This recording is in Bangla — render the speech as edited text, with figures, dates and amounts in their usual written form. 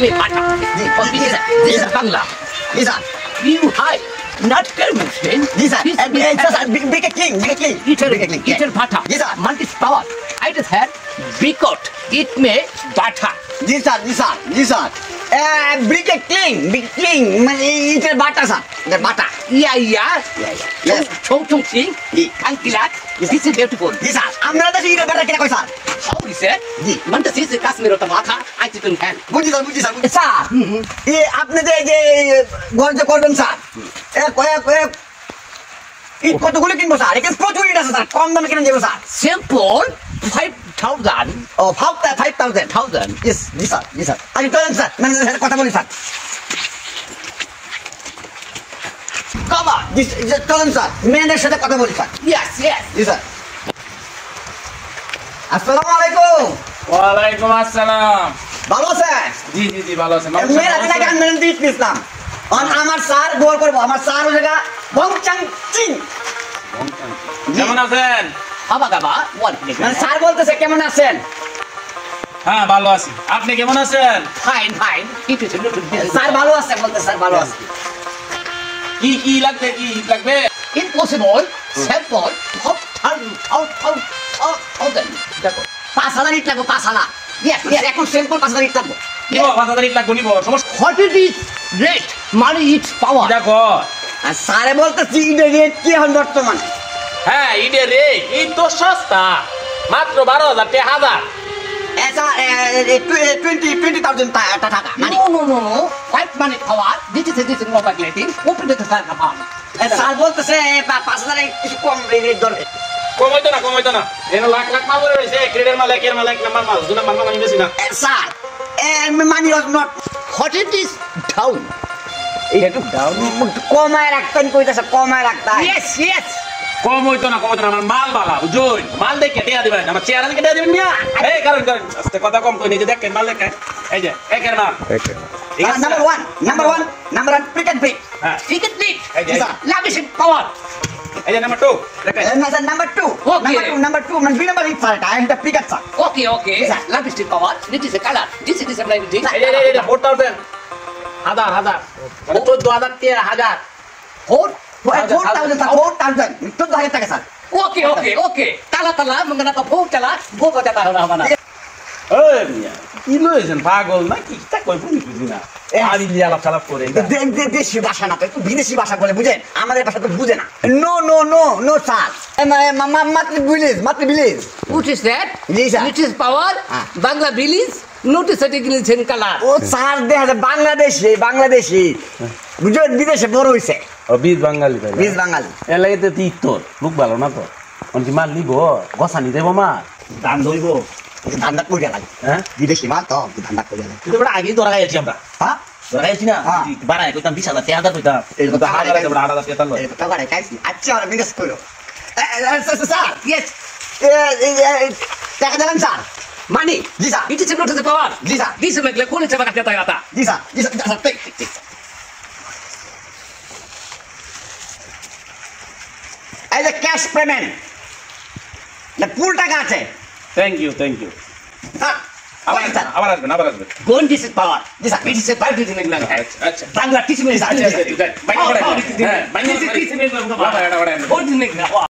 में बाटा और this is Bangla. जी sir You hide, not permission. जी sir big king Eater bata. जी sir Multi power. I just had bicot. It में bata. जी सर big king মানে ইটের বাটা স্যার বাটা Yeah. Chong sing. Ankilat. This is beautiful. জি স্যার আমরা তো ইটের বাটা কেন কই স্যার How is it? জি Man das ist Kasmir oder Bata. I didn't hand. বুঝি স্যার স্যার এই আপনি যে গর্জ করবেন স্যার ইট কতগুলো কিনবো স্যার এখানে প্রচুর ইট আছে স্যার কম দামে কিনে যাবো স্যার Simple. 5,000. ও 5000 1,000. ইয়েস জি স্যার আগে চলেন স্যার ম্যানেজারের সাথে কথা বলি স্যার Come on. জি চলেন স্যার ম্যানেজারের সাথে কথা বলি স্যার Yes. জি স্যার আসসালামু আলাইকুম ওয়ালাইকুম আসসালাম ভালো আছেন জি ভালো আছেন মেরা দিনা গান মেরা দিস ইসলাম আমার স্যার গোল করব আমার স্যার হয়ে গা বংচাং চিং কেমন আছেন Haba gaba. One minute. মানে স্যার বলতেছে কেমন আছেন হ্যাঁ ভালো আছি আপনি কেমন আছেন Fine. It is a little bit. Sir ভালো আছে বলতে স্যার ভালো আছে কি লাগবে Impossible. Simple. 5,000. দেখো 5000 ইট লাগবে 5000 Yes. এখন সিম্পল 5000 ইট লাগবে নিব 5000 লাগবে নিব সমস্যা What is it? Rate. Money is power. দেখো আর স্যারে বলতেছি ইটের রেট কি এখন বর্তমান হ্যাঁ ইডে রে এই তো সস্তা মাত্র 12000 টাকা এসা 20000 টাকা মানে No. 5 money power. This is not regulating. Open the car account. Sir বলতেছে 5000 কিছু কম রেট ধরে কমাইতো না এর লাখ মাল ধরে রইছে ক্রেডিট মাল একের মাল এক নাম্বার মাল দুই নাম্বার মাল আমি বেশি না sir money not What it is down. এটা একটু ডাউন কমায় রাখতেন কইতাছে কমায় রাখতা Yes. কম হইতো না আমার মাল বালা বুঝুন মাল দেখে দেয়া দিবেন আমার চেহারা দেখে দেয়া দিবেন মিয়া এই কারণ আস্তে কথা কম কই নিজে দেখেন মাল দেখেন এই যে একের মাল নাম্বার 1 ক্রিকেট ব্রিক হ্যাঁ Ticket lead. এই যে Lavish power. এই যে নাম্বার 2 দেখেন নাম্বার 2 Okay. নাম্বার 2 মানে দুই নাম্বার ইট স্যার এটা cricket sir Okay. Lavish power. This is a color. This is a blind. এই 4000 হাজার মানে 14000 টাকা হাজার 4000 14000 টাকা sir Okay. Tala. Mengena to phone tala. Go jata hona mana. এই মিয়া কি লইছেন পাগল না কি তা কই বুঝি না আমি লিয়ালাপ চালাপ করে দেশি ভাষা না তো একটু বিদেশি ভাষা বলে বুঝেন আমাদের ভাষা তো বুঝে না নো স্যার মাতৃ village What is that? Yes, sir. Which is power? Bangla village. Notice it in color. ও স্যার দেখা যায় বাংলাদেশি বুঝেন বিদেশে বড় হইছে ও বীজ বাঙালি তাই বীজ বাঙালি এর লাগে তো তিত্তর লোক ভালো না তো অনকি মাল নিব গসানি দেব মা ধান ধরবো ধান্দা করে লাগে হ্যাঁ বিদেশি মাল তো ধান্দা করে লাগে কিন্তু বড় আগে ধরা গেছি আমরা হ্যাঁ ধরা গেছি না বাড়ায় কইতাম 20000 টাকা কইতাম এই কথা হারে 8000 টাকা লয় এই কথা বাড়াই খাইছি আচ্ছা আর বিদেশ করো স্যার Yes. টাকা দিলাম sir Money. G sir It is not the power. G sir This is like phone chama kata yata. G sir take. এই যে ক্যাশ পেমেন্ট না ফুল টাকা আছে থ্যাংক ইউ স্যার আবার আসবেন Go and this is power. G sir It is a five to the next. আচ্ছা Bangla teach me. বাইরে বাইরে হ্যাঁ বাইরে This is বাইরে Go to the next.